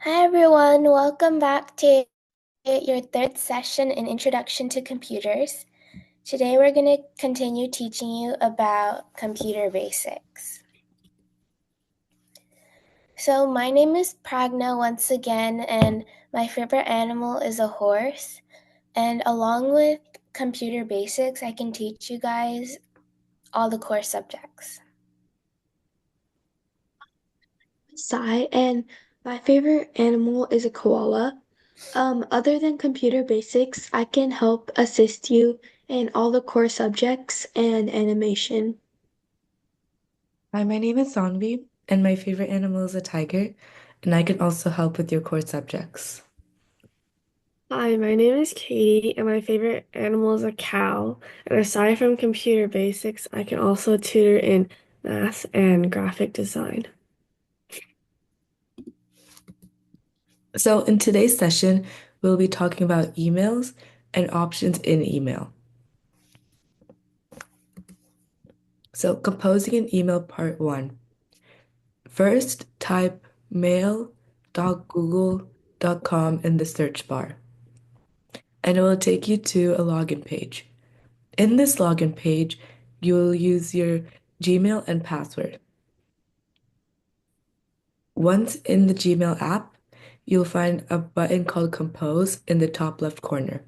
Hi everyone, welcome back to your third session in Introduction to Computers. Today we're going to continue teaching you about computer basics. So my name is Pragna once again, and my favorite animal is a horse. And along with computer basics, I can teach you guys all the core subjects. Sai, and my favorite animal is a koala. Other than computer basics, I can help assist you in all the core subjects and animation. Hi, my name is Zanvi, and my favorite animal is a tiger, and I can also help with your core subjects. Hi, my name is Katie, and my favorite animal is a cow. And aside from computer basics, I can also tutor in math and graphic design. So, in today's session, we'll be talking about emails and options in email. So, composing an email part one. First, type mail.google.com in the search bar, and it will take you to a login page. In this login page, you will use your Gmail and password. Once in the Gmail app, you'll find a button called Compose in the top left corner.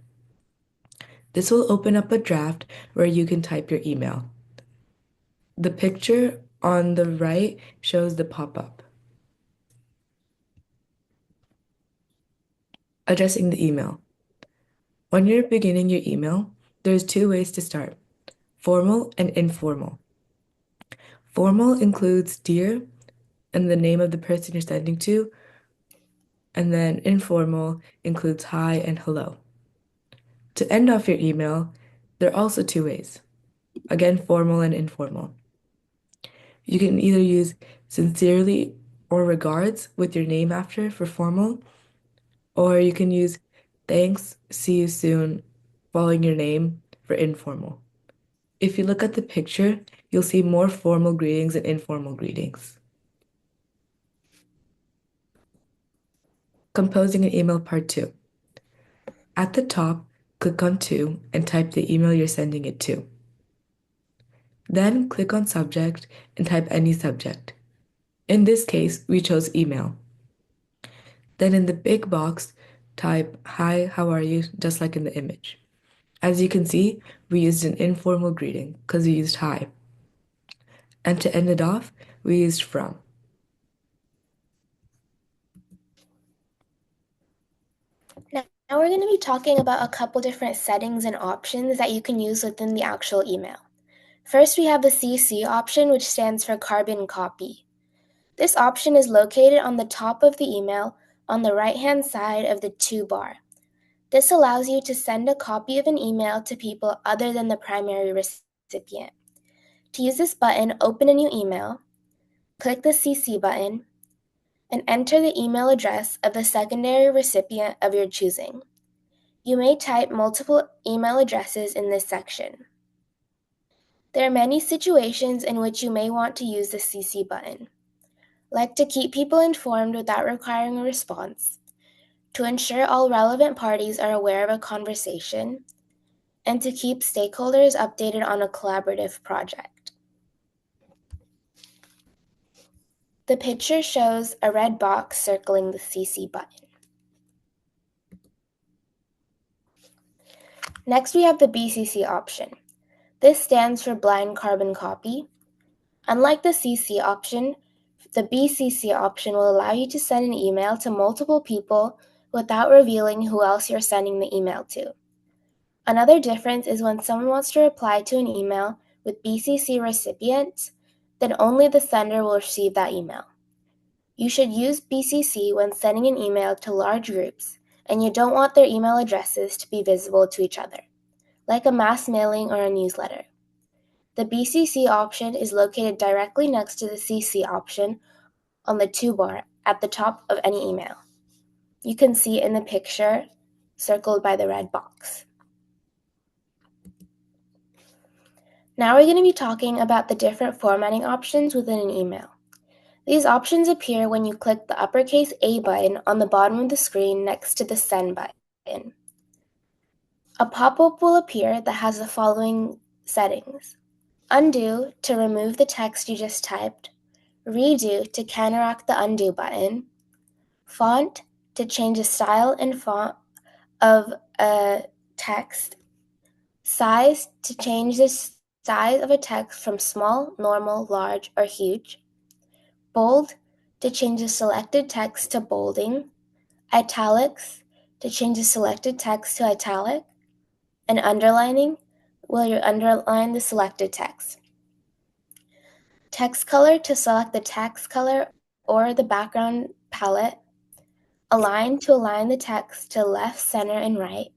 This will open up a draft where you can type your email. The picture on the right shows the pop-up. Addressing the email. When you're beginning your email, there's two ways to start, formal and informal. Formal includes dear and the name of the person you're sending to, and then informal includes hi and hello. To end off your email, there are also two ways. Again, formal and informal. You can either use sincerely or regards with your name after for formal, or you can use thanks, see you soon, following your name for informal. If you look at the picture, you'll see more formal greetings and informal greetings. Composing an email part two. At the top, click on to and type the email you're sending it to. Then click on subject and type any subject. In this case, we chose email. Then in the big box, type hi, how are you, just like in the image. As you can see, we used an informal greeting because we used hi. And to end it off, we used from. Now we're going to be talking about a couple different settings and options that you can use within the actual email. First, we have the CC option, which stands for carbon copy. This option is located on the top of the email on the right-hand side of the to bar. This allows you to send a copy of an email to people other than the primary recipient. To use this button, open a new email, click the CC button, and enter the email address of the secondary recipient of your choosing. You may type multiple email addresses in this section. There are many situations in which you may want to use the CC button, like to keep people informed without requiring a response, to ensure all relevant parties are aware of a conversation, and to keep stakeholders updated on a collaborative project. The picture shows a red box circling the CC button. Next, we have the BCC option. This stands for blind carbon copy. Unlike the CC option, the BCC option will allow you to send an email to multiple people without revealing who else you're sending the email to. Another difference is when someone wants to reply to an email with BCC recipient, then only the sender will receive that email. You should use BCC when sending an email to large groups, and you don't want their email addresses to be visible to each other, like a mass mailing or a newsletter. The BCC option is located directly next to the CC option on the to bar at the top of any email. You can see in the picture circled by the red box. Now we're going to be talking about the different formatting options within an email. These options appear when you click the uppercase A button on the bottom of the screen next to the Send button. A pop-up will appear that has the following settings: Undo to remove the text you just typed, Redo to counteract the undo button, Font to change the style and font of a text, Size to change the size of a text from small, normal, large, or huge, Bold to change the selected text to bolding, Italics to change the selected text to italic, and underlining will you underline the selected text. Text color to select the text color or the background palette. Align to align the text to left, center, and right.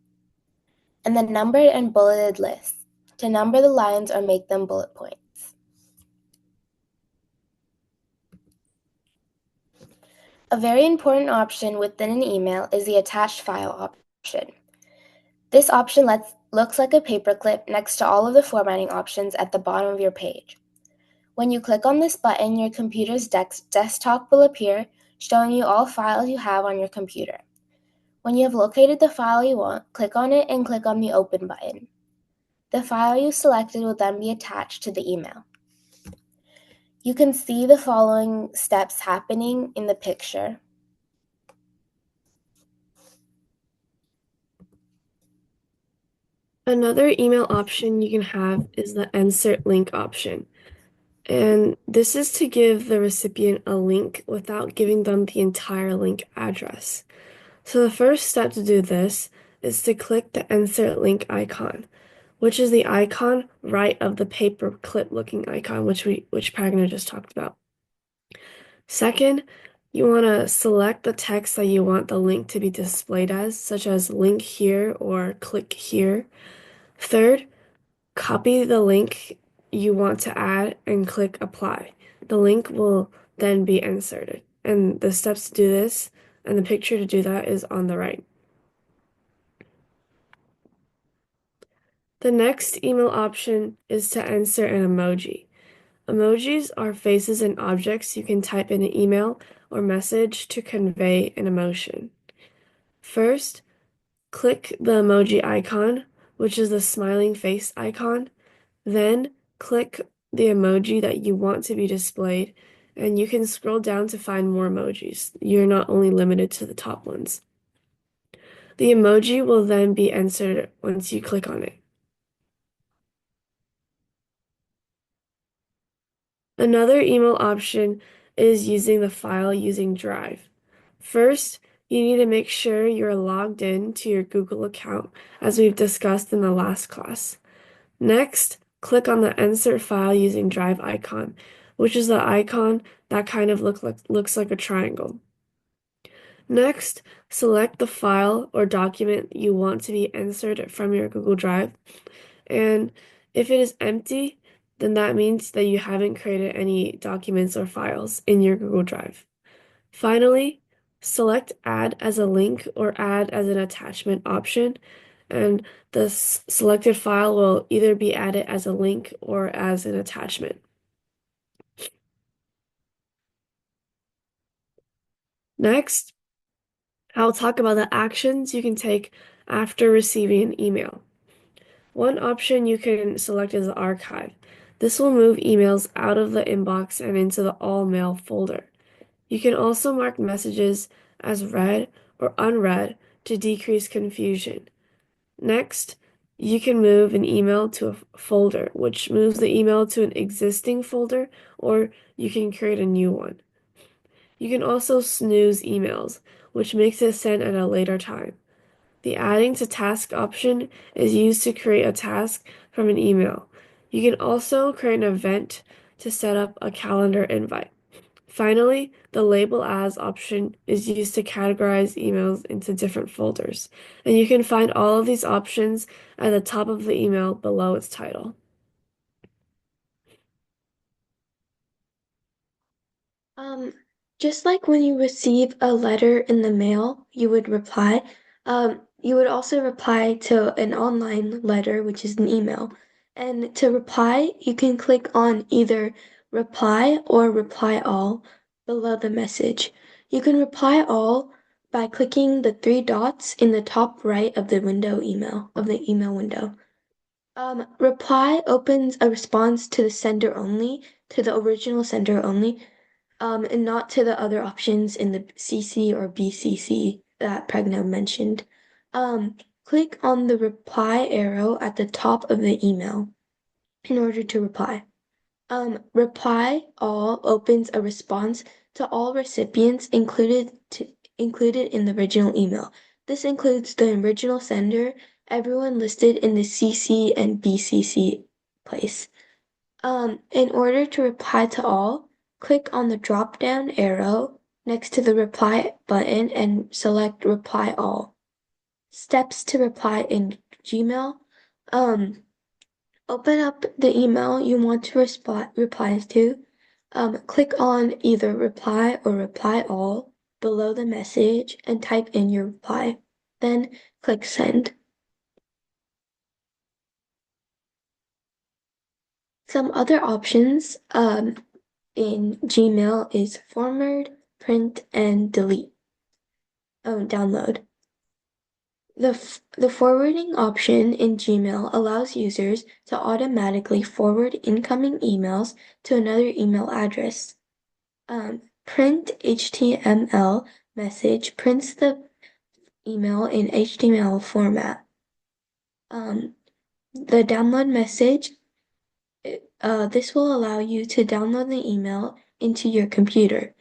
And the numbered and bulleted lists to number the lines or make them bullet points. A very important option within an email is the attached file option. This option looks like a paperclip next to all of the formatting options at the bottom of your page. When you click on this button, your computer's desktop will appear, showing you all files you have on your computer. When you have located the file you want, click on it and click on the Open button. The file you selected will then be attached to the email. You can see the following steps happening in the picture. Another email option you can have is the insert link option. And this is to give the recipient a link without giving them the entire link address. So the first step to do this is to click the insert link icon, which is the icon right of the paper clip looking icon, which Pragna just talked about. Second, you want to select the text that you want the link to be displayed as, such as link here or click here. Third, copy the link you want to add and click apply. The link will then be inserted. And the steps to do this and the picture to do that is on the right. The next email option is to insert an emoji. Emojis are faces and objects you can type in an email or message to convey an emotion. First, click the emoji icon, which is the smiling face icon. Then click the emoji that you want to be displayed, and you can scroll down to find more emojis. You're not only limited to the top ones. The emoji will then be inserted once you click on it. Another email option is using the file using Drive. First, you need to make sure you're logged in to your Google account, as we've discussed in the last class. Next, click on the Insert File using Drive icon, which is the icon that kind of looks like a triangle. Next, select the file or document you want to be inserted from your Google Drive, and if it is empty, then that means that you haven't created any documents or files in your Google Drive. Finally, select Add as a link or Add as an attachment option, and the selected file will either be added as a link or as an attachment. Next, I'll talk about the actions you can take after receiving an email. One option you can select is the archive. This will move emails out of the inbox and into the all mail folder. You can also mark messages as read or unread to decrease confusion. Next, you can move an email to a folder, which moves the email to an existing folder, or you can create a new one. You can also snooze emails, which makes it sent at a later time. The adding to task option is used to create a task from an email. You can also create an event to set up a calendar invite. Finally, the label as option is used to categorize emails into different folders, and you can find all of these options at the top of the email below its title. Just like when you receive a letter in the mail, you would also reply to an online letter, which is an email. And to reply, you can click on either reply or reply all. below the message. You can reply all by clicking the three dots in the top right of the email window. Reply opens a response to the sender only, to the original sender only, and not to the other options in the CC or BCC that Pregna mentioned. Click on the reply arrow at the top of the email in order to reply. Reply all opens a response to all recipients included in the original email. This includes the original sender, everyone listed in the CC and BCC place. In order to reply to all, click on the drop-down arrow next to the reply button and select reply all. Steps to reply in Gmail. Open up the email you want to reply to. Click on either reply or reply all below the message and type in your reply. Then click send. Some other options in Gmail is forward, print, and delete. Download. The forwarding option in Gmail allows users to automatically forward incoming emails to another email address. Print HTML message prints the email in HTML format. The download message, this will allow you to download the email into your computer.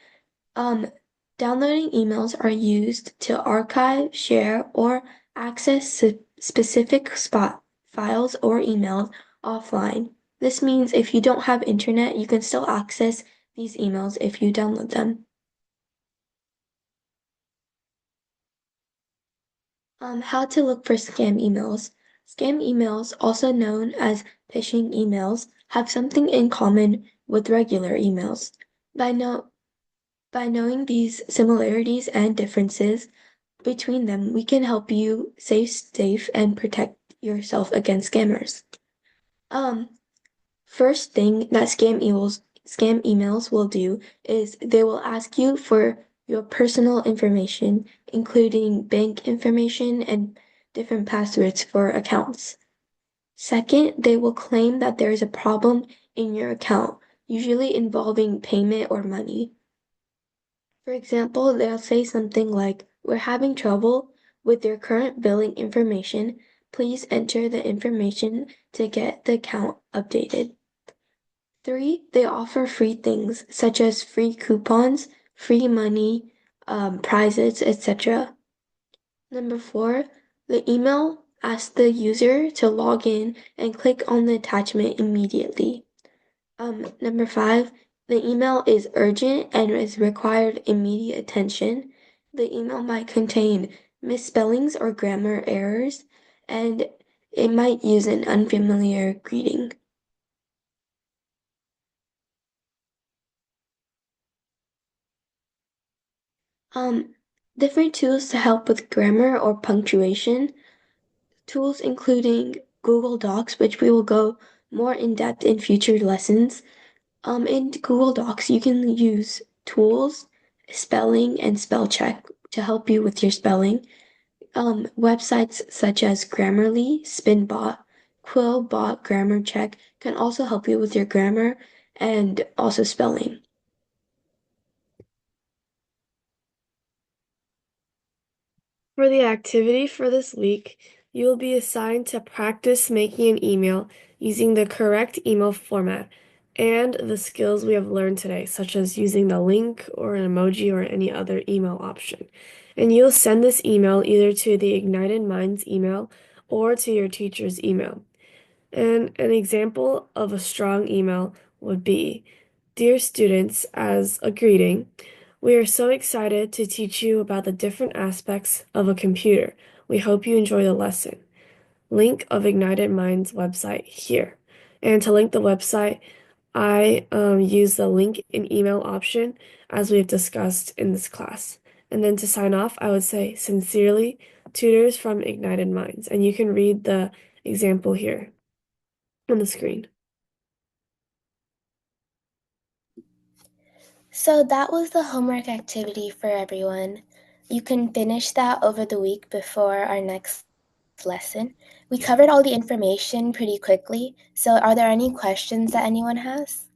Downloading emails are used to archive, share, or access specific files or emails offline. This means if you don't have internet, you can still access these emails if you download them. How to look for scam emails. Scam emails, also known as phishing emails, have something in common with regular emails. By knowing these similarities and differences between them, we can help you stay safe and protect yourself against scammers. First thing that scam emails will do is they will ask you for your personal information, including bank information and different passwords for accounts. Second, they will claim that there is a problem in your account, usually involving payment or money. For example, they'll say something like, "We're having trouble with your current billing information. Please enter the information to get the account updated." 3, they offer free things such as free coupons, free money, prizes, etc. Number 4, the email asks the user to log in and click on the attachment immediately. Number 5, the email is urgent and is required immediate attention. The email might contain misspellings or grammar errors, and it might use an unfamiliar greeting. Different tools to help with grammar or punctuation. Tools including Google Docs, which we will go more in depth in future lessons. In Google Docs, you can use tools, spelling, and spell check to help you with your spelling. Websites such as Grammarly, Spinbot, Quillbot Grammar Check can also help you with your grammar and also spelling. For the activity for this week, you will be assigned to practice making an email using the correct email format and the skills we have learned today, such as using the link or an emoji or any other email option. And you'll send this email either to the Ignited Minds email or to your teacher's email. And an example of a strong email would be, "Dear students," as a greeting. "We are so excited to teach you about the different aspects of a computer. We hope you enjoy the lesson." Link of Ignited Minds website here. And to link the website, I use the link in email option as we've discussed in this class. And then to sign off, I would say, "Sincerely, tutors from Ignited Minds." And you can read the example here on the screen. So that was the homework activity for everyone. You can finish that over the week before our next lesson. We covered all the information pretty quickly, so are there any questions that anyone has?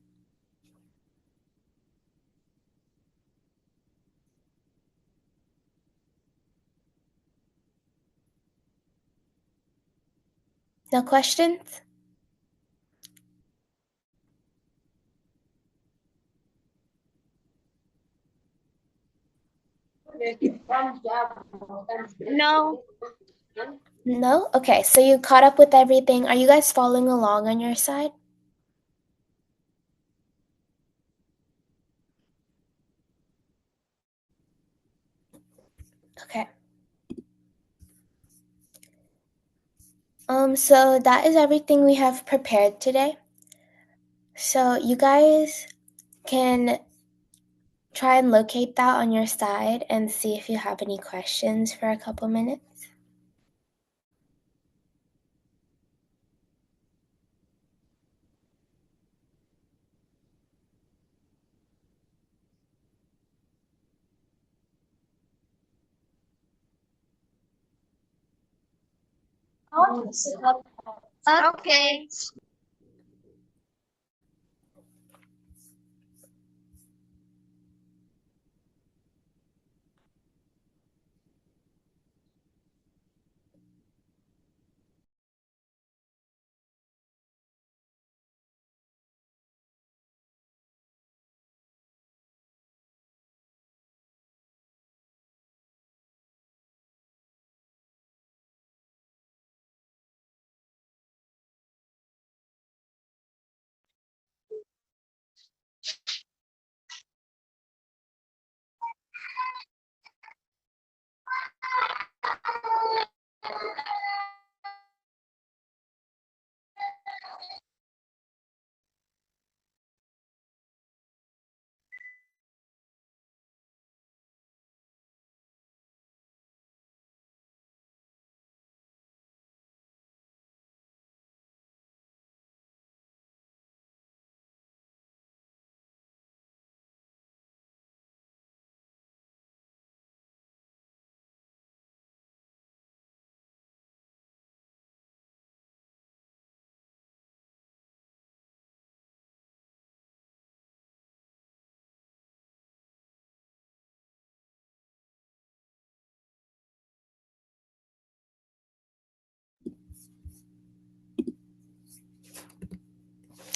No questions? No. No? Okay, so you caught up with everything. Are you guys following along on your side? Okay. So that is everything we have prepared today. So you guys can try and locate that on your side and see if you have any questions for a couple minutes. Okay.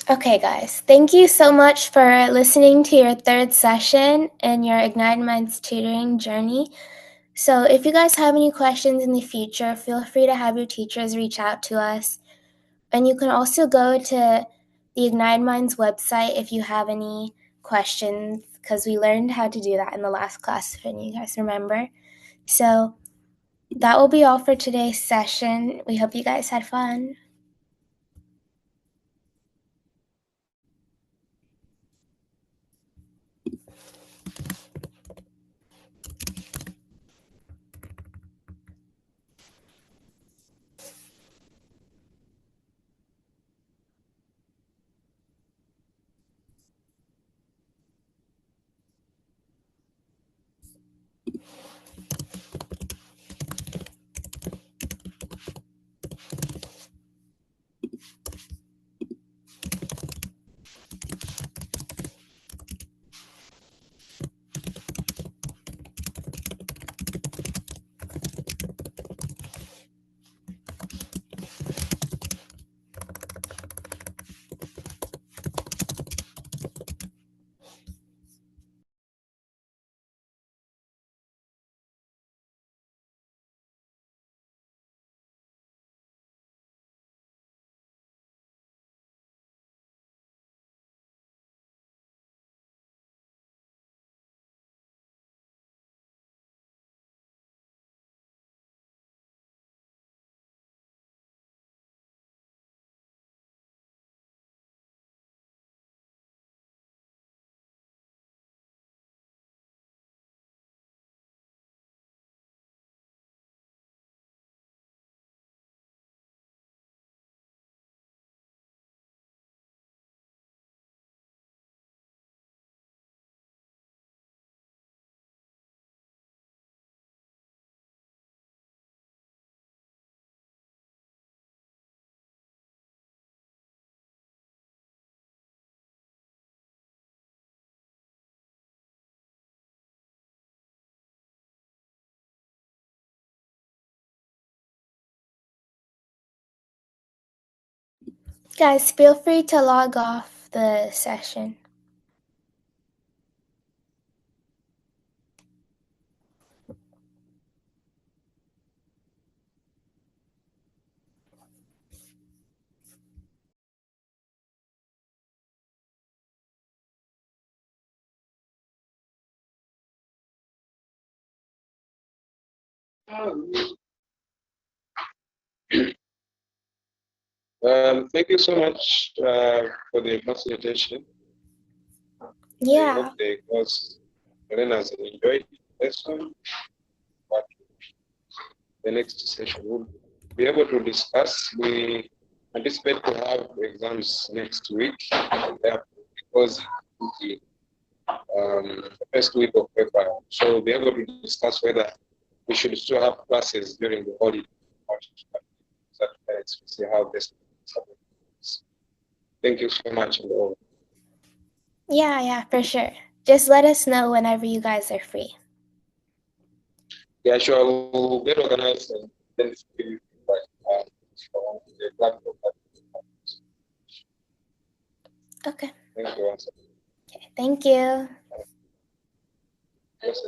Okay, guys, thank you so much for listening to your third session in your Ignite Minds tutoring journey. So if you guys have any questions in the future, feel free to have your teachers reach out to us. And you can also go to the Ignite Minds website if you have any questions, because we learned how to do that in the last class, if any of you guys remember. So that will be all for today's session. We hope you guys had fun. Guys, feel free to log off the session. Thank you so much for the facilitation. I Yeah. hope the class learners enjoyed the lesson. But the next session we'll be able to discuss. We anticipate to have exams next week because the first week of February. So we'll be able to discuss whether we should still have classes during the holiday. See how this. Thank you so much. Yeah, for sure. Just let us know whenever you guys are free. Yeah, sure. We'll get organized and then the platform. Okay. Thank you. Okay, thank you. Yes,